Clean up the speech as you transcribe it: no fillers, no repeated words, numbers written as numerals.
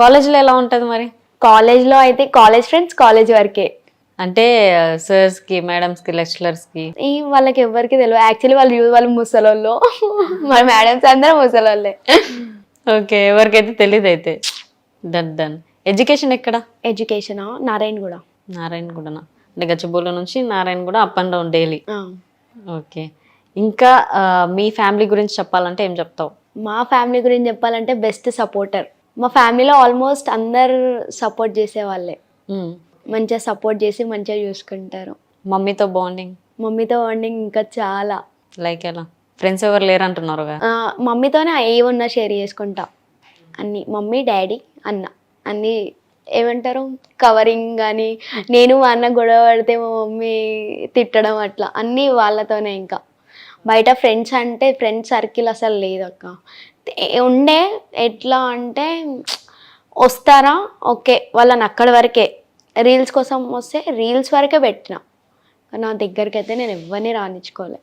కాలేజ్లో ఎలా ఉంటుంది మరి? కాలేజ్లో అయితే కాలేజ్ ఫ్రెండ్స్ కాలేజ్ వరకే. అంటే సార్స్కి, మేడమ్స్కి, లెక్చరర్స్కి వాళ్ళకి ఎవ్వరికి తెలియదు. యాక్చువల్లీ వాళ్ళు ముసలోళ్ళు. మన మేడమ్స్ అందరూ ముసలోళ్ళే. ఓకే, ఎవరికైతే తెలియదు అయితే. డన్. ఎడ్యుకేషన్ ఎక్కడ? ఎడ్యుకేషనా నారాయణగూడ. నారాయణగూడనా? అంటే గచ్చిబౌలి నుంచి Narayanguda up and down daily. ఆ. ఓకే. ఇంకా మీ ఫ్యామిలీ గురించి చెప్పాలంటే ఏం చెప్తావు? మా ఫ్యామిలీ గురించి చెప్పాలంటే బెస్ట్ సపోర్టర్. మా ఫ్యామిలీలో ఆల్మోస్ట్ అందరు సపోర్ట్ చేసేవాళ్ళే. మంచిగా సపోర్ట్ చేసి మంచిగా చూసుకుంటారు. మమ్మీతో బాండింగ్? మమ్మీతో బాండింగ్ ఇంకా చాలా. లైక్ ఎలా? ఫ్రెండ్స్ ఎవరు లేరంటున్నారుగా? మమ్మీతోనే ఏమున్నా షేర్ చేసుకుంటా అన్నీ. మమ్మీ, డాడీ, అన్న అన్నీ ఏమంటారు కవరింగ్. కానీ నేను మా అన్న గొడవ పడితే మా మమ్మీ తిట్టడం అట్లా అన్నీ వాళ్ళతోనే. ఇంకా బయట ఫ్రెండ్స్ అంటే ఫ్రెండ్స్ సర్కిల్ అసలు లేదు అక్క. ఉండే ఎట్లా అంటే వస్తారా ఓకే వాళ్ళని అక్కడి వరకే, రీల్స్ కోసం వస్తే రీల్స్ వరకే పెట్టిన. నా దగ్గరికి అయితే నేను ఎవరిని రానిచ్చుకోలే.